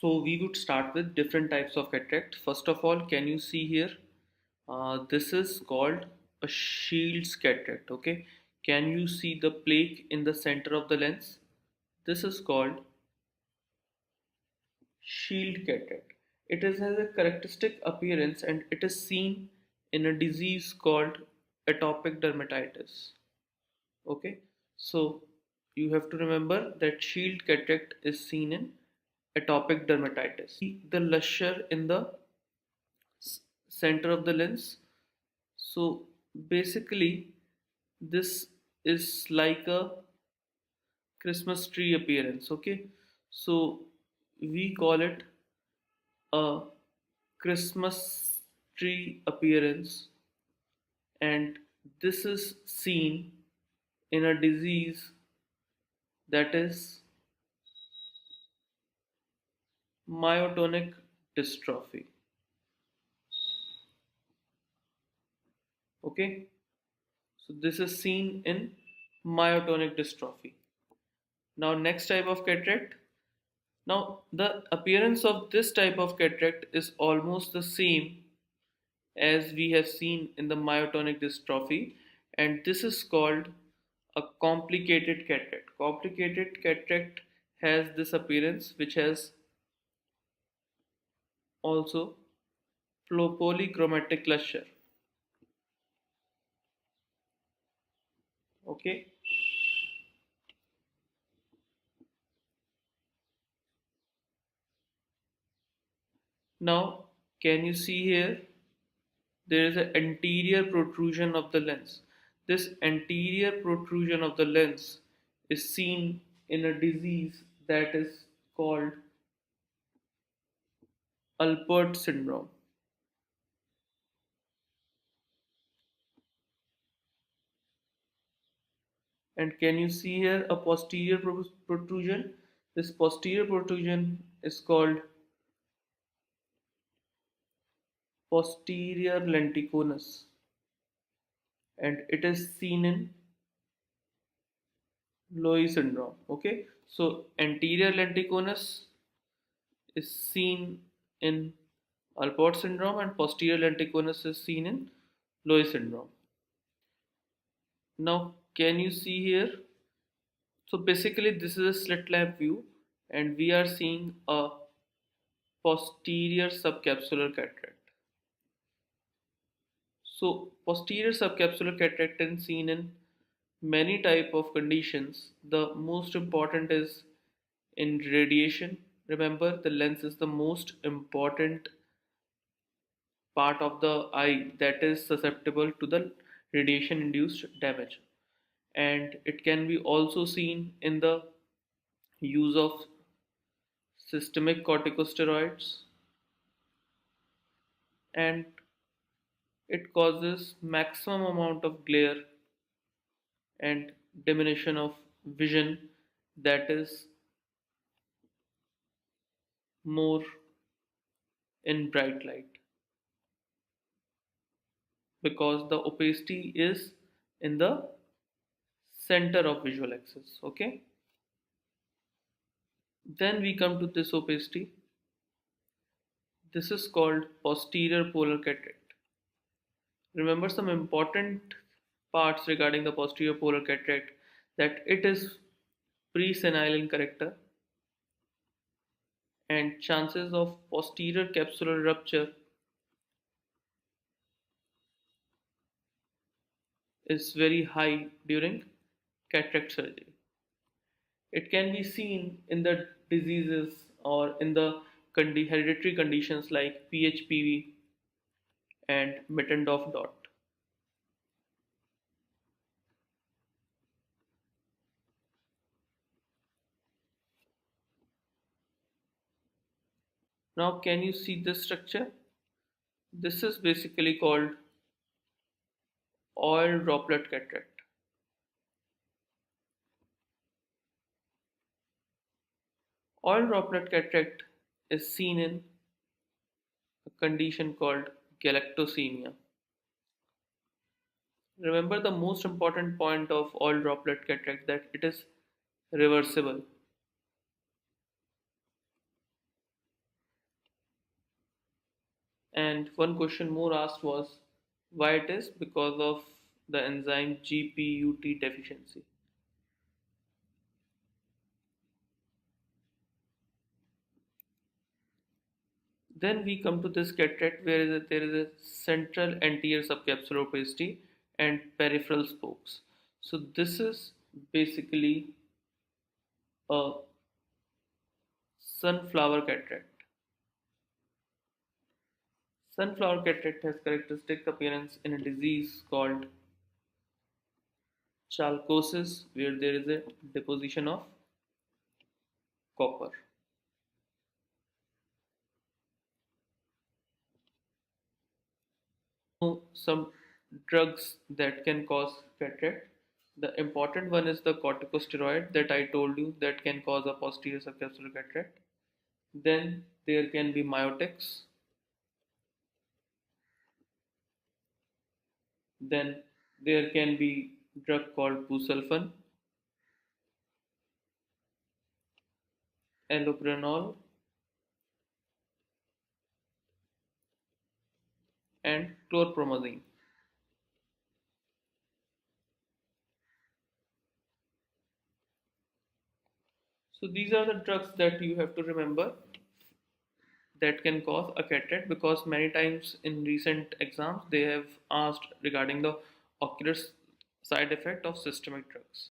So we would start with different types of cataract. First of all, can you see here? This is called a Shields cataract. Okay, can you see the plaque in the center of the lens? This is called Shield cataract. Has a characteristic appearance and it is seen in a disease called atopic dermatitis. Okay, so you have to remember that shield cataract is seen in atopic dermatitis. The luster in the center of the lens. So basically, this is like a Christmas tree appearance. Okay, so we call it a Christmas tree appearance, and this is seen in a disease that is myotonic dystrophy. Okay, so this is seen in myotonic dystrophy. Now, next type of cataract. Now, the appearance of this type of cataract is almost the same as we have seen in the myotonic dystrophy, and this is called a complicated cataract. Complicated cataract has this appearance, which has also polychromatic luster. Okay, now can you see here? There is an anterior protrusion of the lens. This anterior protrusion of the lens is seen in a disease that is called Alport syndrome. And can you see here a posterior protrusion? This posterior protrusion is called posterior lenticonus, and it is seen in Loeys syndrome. Okay, so anterior lenticonus is seen in Alport syndrome, and posterior lenticonus is seen in Loeys syndrome. Now, can you see here? So basically, this is a slit lamp view, and we are seeing a posterior subcapsular cataract. So posterior subcapsular cataract is seen in many type of conditions. The most important is in radiation. Remember, the lens is the most important part of the eye that is susceptible to the radiation induced damage, and it can be also seen in the use of systemic corticosteroids, and it causes maximum amount of glare and diminution of vision that is more in bright light, because the opacity is in the center of visual axis. Okay, then we come to this opacity. This is called posterior polar cataract. Remember some important parts regarding the posterior polar cataract, that it is pre-senile in character, and chances of posterior capsular rupture is very high during cataract surgery. It can be seen in the diseases or in the hereditary conditions like PHPV and Mittendorf dot. Now, can you see this structure? This is basically called oil droplet cataract. Oil droplet cataract is seen in a condition called galactosemia. Remember the most important point of oil droplet cataract, that it is reversible. And one question more asked was why it is because of the enzyme GPUT deficiency. Then we come to this cataract where there is a central anterior subcapsular opacity and peripheral spokes. So this is basically a sunflower cataract. Sunflower cataract has characteristic appearance in a disease called chalcosis where there is a deposition of copper. Some drugs that can cause cataract. The important one is the corticosteroid that I told you that can cause a posterior subcapsular cataract. Then there can be myotics. Then there can be drug called busulfan, allopurinol, and chlorpromazine. So these are the drugs that you have to remember that can cause a cataract because many times in recent exams they have asked regarding the ocular side effect of systemic drugs.